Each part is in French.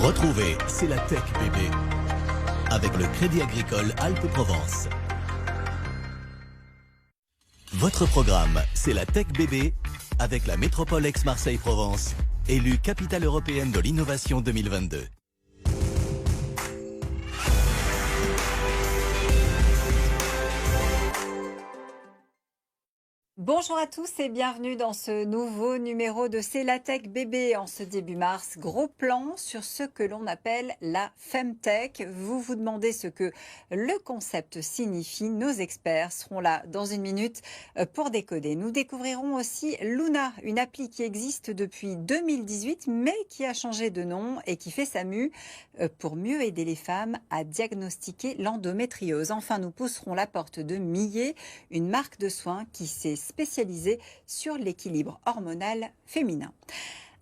Retrouvez C'est la Tech bébé avec le Crédit Agricole Alpes-Provence. Votre programme C'est la Tech bébé avec la métropole Aix-Marseille-Provence, élue capitale européenne de l'innovation 2022. Bonjour à tous et bienvenue dans ce nouveau numéro de C'est la Tech bébé. En ce début mars, gros plan sur ce que l'on appelle la Femtech. Vous vous demandez ce que le concept signifie. Nos experts seront là dans une minute pour décoder. Nous découvrirons aussi Luna, une appli qui existe depuis 2018 mais qui a changé de nom et qui fait sa mue pour mieux aider les femmes à diagnostiquer l'endométriose. Enfin, nous pousserons la porte de Millet, une marque de soins qui s'est spécialisée sur l'équilibre hormonal féminin.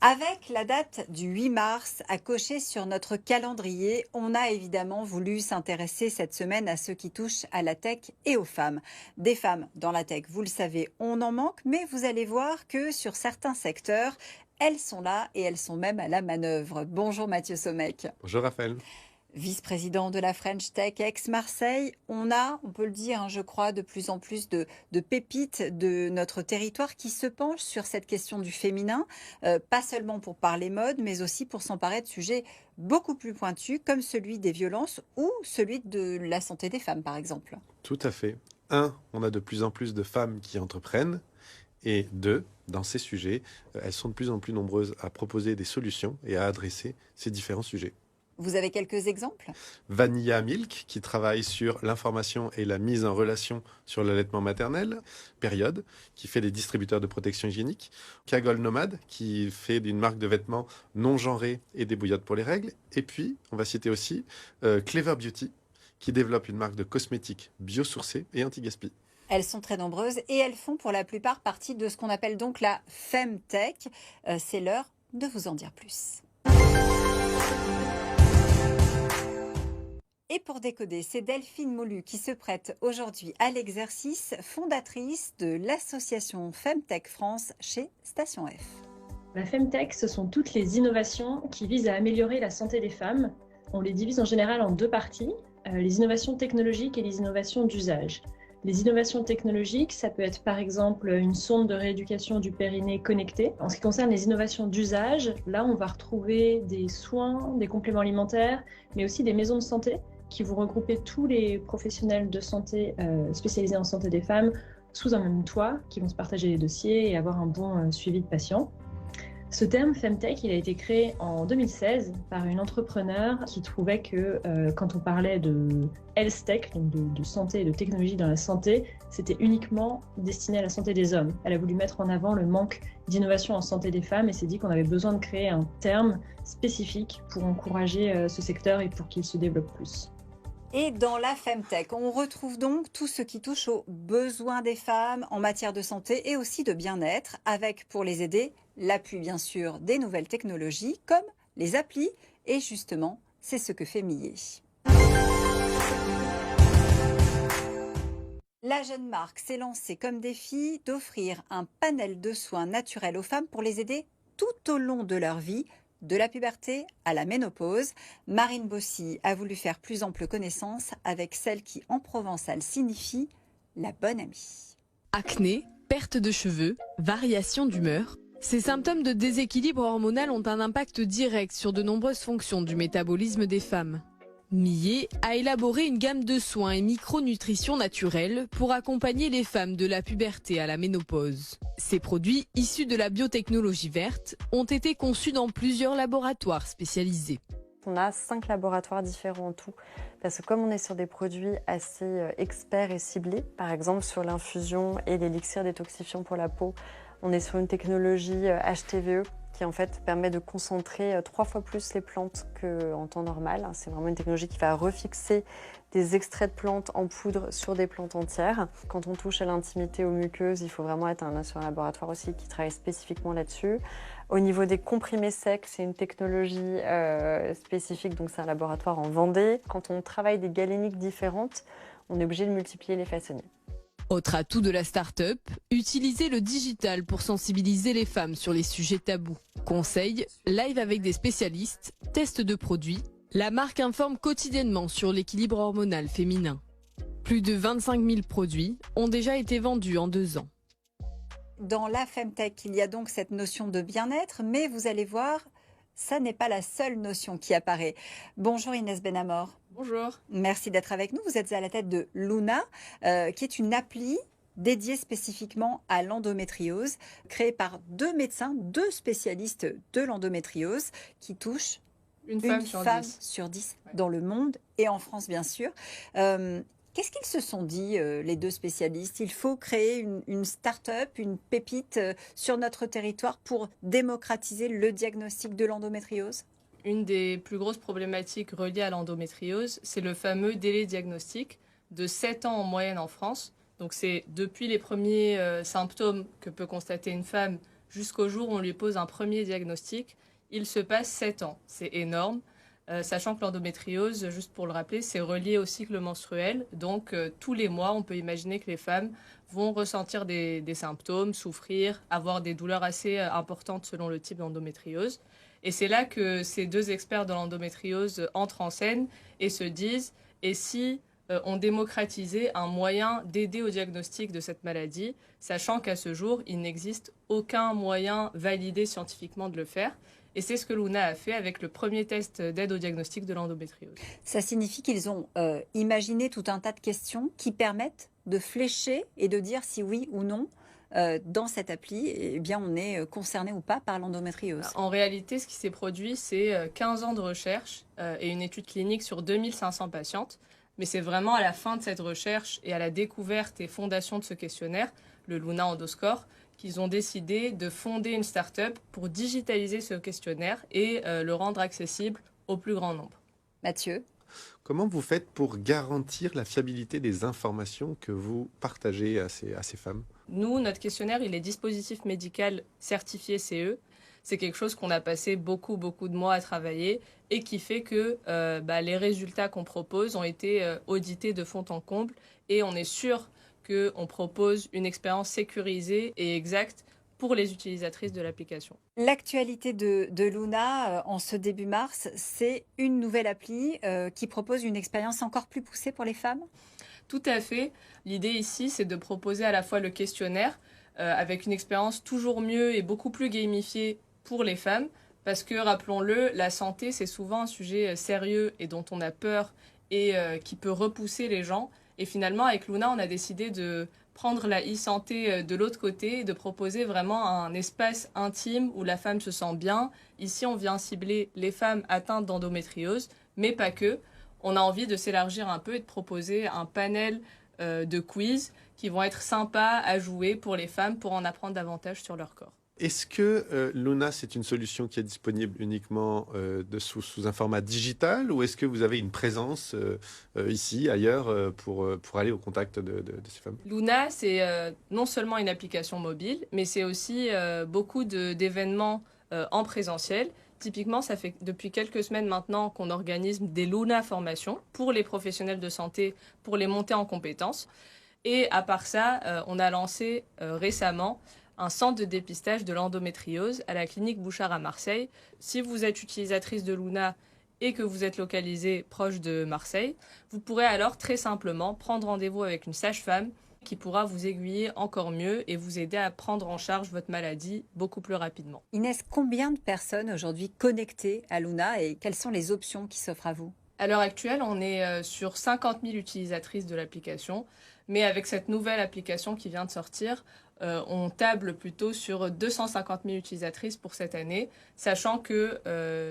Avec la date du 8 mars à cocher sur notre calendrier, on a évidemment voulu s'intéresser cette semaine à ce qui touche à la tech et aux femmes. Des femmes dans la tech, vous le savez, on en manque, mais vous allez voir que sur certains secteurs, elles sont là et elles sont même à la manœuvre. Bonjour Mathieu Sommek. Bonjour Raphaël. Vice-président de la French Tech Aix-Marseille, on peut le dire, je crois, de plus en plus de pépites de notre territoire qui se penchent sur cette question du féminin, pas seulement pour parler mode, mais aussi pour s'emparer de sujets beaucoup plus pointus, comme celui des violences ou celui de la santé des femmes, par exemple. Tout à fait. On a de plus en plus de femmes qui entreprennent. Et 2, dans ces sujets, elles sont de plus en plus nombreuses à proposer des solutions et à adresser ces différents sujets. Vous avez quelques exemples ? Vanilla Milk, qui travaille sur l'information et la mise en relation sur l'allaitement maternel. Période, qui fait des distributeurs de protection hygiénique. Kagol Nomade, qui fait d'une marque de vêtements non genrée et des bouillottes pour les règles. Et puis, on va citer aussi Clever Beauty, qui développe une marque de cosmétiques biosourcés et anti-gaspi. Elles sont très nombreuses et elles font pour la plupart partie de ce qu'on appelle donc la Femtech. C'est l'heure de vous en dire plus. Et pour décoder, c'est Delphine Molu qui se prête aujourd'hui à l'exercice, fondatrice de l'association Femtech France chez Station F. La Femtech, ce sont toutes les innovations qui visent à améliorer la santé des femmes. On les divise en général en 2 parties, les innovations technologiques et les innovations d'usage. Les innovations technologiques, ça peut être par exemple une sonde de rééducation du périnée connectée. En ce qui concerne les innovations d'usage, là on va retrouver des soins, des compléments alimentaires, mais aussi des maisons de santé qui vont regrouper tous les professionnels de santé spécialisés en santé des femmes sous un même toit, qui vont se partager les dossiers et avoir un bon suivi de patients. Ce terme Femtech, il a été créé en 2016 par une entrepreneure qui trouvait que quand on parlait de health tech, donc de santé et de technologie dans la santé, c'était uniquement destiné à la santé des hommes. Elle a voulu mettre en avant le manque d'innovation en santé des femmes et s'est dit qu'on avait besoin de créer un terme spécifique pour encourager ce secteur et pour qu'il se développe plus. Et dans la Femtech, on retrouve donc tout ce qui touche aux besoins des femmes en matière de santé et aussi de bien-être, avec pour les aider l'appui bien sûr des nouvelles technologies comme les applis. Et justement, c'est ce que fait Millet. La jeune marque s'est lancée comme défi d'offrir un panel de soins naturels aux femmes pour les aider tout au long de leur vie, de la puberté à la ménopause. Marine Bossy a voulu faire plus ample connaissance avec celle qui en provençal signifie la bonne amie. Acné, perte de cheveux, variation d'humeur. Ces symptômes de déséquilibre hormonal ont un impact direct sur de nombreuses fonctions du métabolisme des femmes. Millet a élaboré une gamme de soins et micronutrition naturelle pour accompagner les femmes de la puberté à la ménopause. Ces produits, issus de la biotechnologie verte, ont été conçus dans plusieurs laboratoires spécialisés. On a 5 laboratoires différents en tout, parce que comme on est sur des produits assez experts et ciblés, par exemple sur l'infusion et l'élixir détoxifiant pour la peau, on est sur une technologie HTVE qui en fait permet de concentrer 3 fois plus les plantes qu'en temps normal. C'est vraiment une technologie qui va refixer des extraits de plantes en poudre sur des plantes entières. Quand on touche à l'intimité, aux muqueuses, il faut vraiment être sur un laboratoire aussi qui travaille spécifiquement là-dessus. Au niveau des comprimés secs, c'est une technologie spécifique, donc c'est un laboratoire en Vendée. Quand on travaille des galéniques différentes, on est obligé de multiplier les façonniers. Autre atout de la start-up, utiliser le digital pour sensibiliser les femmes sur les sujets tabous. Conseils, live avec des spécialistes, tests de produits. La marque informe quotidiennement sur l'équilibre hormonal féminin. Plus de 25 000 produits ont déjà été vendus en 2 ans. Dans la Femtech, il y a donc cette notion de bien-être, mais vous allez voir, ça n'est pas la seule notion qui apparaît. Bonjour Inès Benamor. Bonjour. Merci d'être avec nous. Vous êtes à la tête de Luna, qui est une appli dédiée spécifiquement à l'endométriose, créée par 2 médecins, 2 spécialistes de l'endométriose, qui touchent Une femme sur 10 Ouais. dans le monde et en France, bien sûr. Qu'est-ce qu'ils se sont dit, les 2 spécialistes? Il faut créer une start-up, une pépite sur notre territoire pour démocratiser le diagnostic de l'endométriose? Une des plus grosses problématiques reliées à l'endométriose, c'est le fameux délai diagnostic de 7 ans en moyenne en France. Donc c'est depuis les premiers symptômes que peut constater une femme jusqu'au jour où on lui pose un premier diagnostic, il se passe 7 ans. C'est énorme. Sachant que l'endométriose, juste pour le rappeler, c'est relié au cycle menstruel. Donc, tous les mois, on peut imaginer que les femmes vont ressentir des symptômes, souffrir, avoir des douleurs assez importantes selon le type d'endométriose. Et c'est là que ces 2 experts de l'endométriose entrent en scène et se disent « et si on démocratisait un moyen d'aider au diagnostic de cette maladie, sachant qu'à ce jour, il n'existe aucun moyen validé scientifiquement de le faire ». Et c'est ce que Luna a fait avec le premier test d'aide au diagnostic de l'endométriose. Ça signifie qu'ils ont imaginé tout un tas de questions qui permettent de flécher et de dire si oui ou non, dans cette appli, eh bien, on est concerné ou pas par l'endométriose. En réalité, ce qui s'est produit, c'est 15 ans de recherche et une étude clinique sur 2500 patientes. Mais c'est vraiment à la fin de cette recherche et à la découverte et fondation de ce questionnaire, le Luna Endoscore, qu'ils ont décidé de fonder une start-up pour digitaliser ce questionnaire et le rendre accessible au plus grand nombre. Mathieu? Comment vous faites pour garantir la fiabilité des informations que vous partagez à ces femmes? Nous, notre questionnaire, il est dispositif médical certifié CE. C'est quelque chose qu'on a passé beaucoup de mois à travailler et qui fait que les résultats qu'on propose ont été audités de fond en comble et on est sûr qu'on propose une expérience sécurisée et exacte pour les utilisatrices de l'application. L'actualité de Luna en ce début mars, c'est une nouvelle appli qui propose une expérience encore plus poussée pour les femmes? Tout à fait. L'idée ici, c'est de proposer à la fois le questionnaire avec une expérience toujours mieux et beaucoup plus gamifiée pour les femmes. Parce que, rappelons-le, la santé, c'est souvent un sujet sérieux et dont on a peur et qui peut repousser les gens. Et finalement, avec Luna, on a décidé de prendre la e-santé de l'autre côté et de proposer vraiment un espace intime où la femme se sent bien. Ici, on vient cibler les femmes atteintes d'endométriose, mais pas que. On a envie de s'élargir un peu et de proposer un panel de quiz qui vont être sympas à jouer pour les femmes pour en apprendre davantage sur leur corps. Est-ce que Luna, c'est une solution qui est disponible uniquement sous un format digital ou est-ce que vous avez une présence ici, ailleurs, pour aller au contact de ces femmes? Luna, c'est non seulement une application mobile, mais c'est aussi beaucoup d'événements en présentiel. Typiquement, ça fait depuis quelques semaines maintenant qu'on organise des Luna formations pour les professionnels de santé, pour les monter en compétences. Et à part ça, on a lancé récemment un centre de dépistage de l'endométriose à la clinique Bouchard à Marseille. Si vous êtes utilisatrice de Luna et que vous êtes localisée proche de Marseille, vous pourrez alors très simplement prendre rendez-vous avec une sage-femme qui pourra vous aiguiller encore mieux et vous aider à prendre en charge votre maladie beaucoup plus rapidement. Inès, combien de personnes aujourd'hui connectées à Luna et quelles sont les options qui s'offrent à vous? À l'heure actuelle, on est sur 50 000 utilisatrices de l'application, mais avec cette nouvelle application qui vient de sortir, on table plutôt sur 250 000 utilisatrices pour cette année, sachant que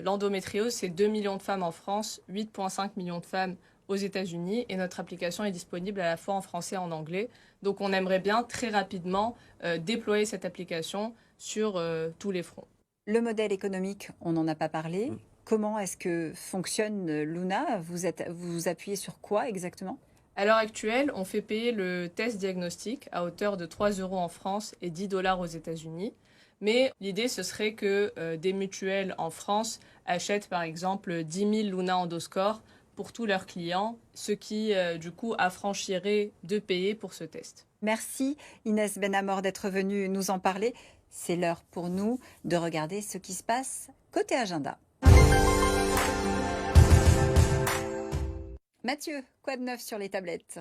l'endométriose, c'est 2 millions de femmes en France, 8,5 millions de femmes aux États-Unis, et notre application est disponible à la fois en français et en anglais. Donc on aimerait bien très rapidement déployer cette application sur tous les fronts. Le modèle économique, on n'en a pas parlé. Comment est-ce que fonctionne Luna? Vous appuyez sur quoi exactement? À l'heure actuelle, on fait payer le test diagnostic à hauteur de 3 € en France et 10 $ aux États-Unis. Mais l'idée, ce serait que des mutuelles en France achètent par exemple 10 000 Luna Endoscore pour tous leurs clients, ce qui du coup affranchirait de payer pour ce test. Merci Inès Benamor d'être venue nous en parler. C'est l'heure pour nous de regarder ce qui se passe côté agenda. Mathieu, quoi de neuf sur les tablettes?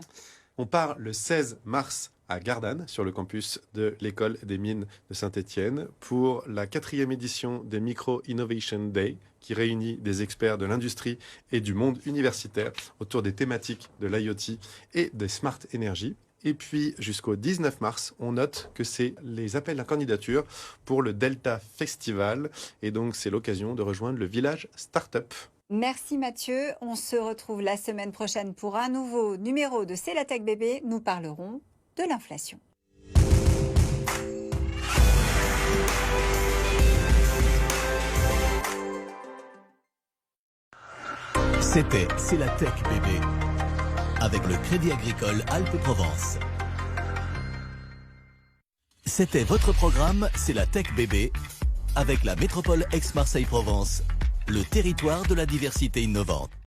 On part le 16 mars à Gardanne, sur le campus de l'école des mines de Saint-Étienne, pour la 4e édition des Micro Innovation Day, qui réunit des experts de l'industrie et du monde universitaire autour des thématiques de l'IoT et des smart energy. Et puis, jusqu'au 19 mars, on note que c'est les appels à candidature pour le Delta Festival. Et donc, c'est l'occasion de rejoindre le village Startup. Merci Mathieu. On se retrouve la semaine prochaine pour un nouveau numéro de C'est la Tech Bébé. Nous parlerons de l'inflation. C'était C'est la Tech Bébé avec le Crédit Agricole Alpes-Provence. C'était votre programme C'est la Tech Bébé avec la métropole Aix-Marseille-Provence, le territoire de la diversité innovante.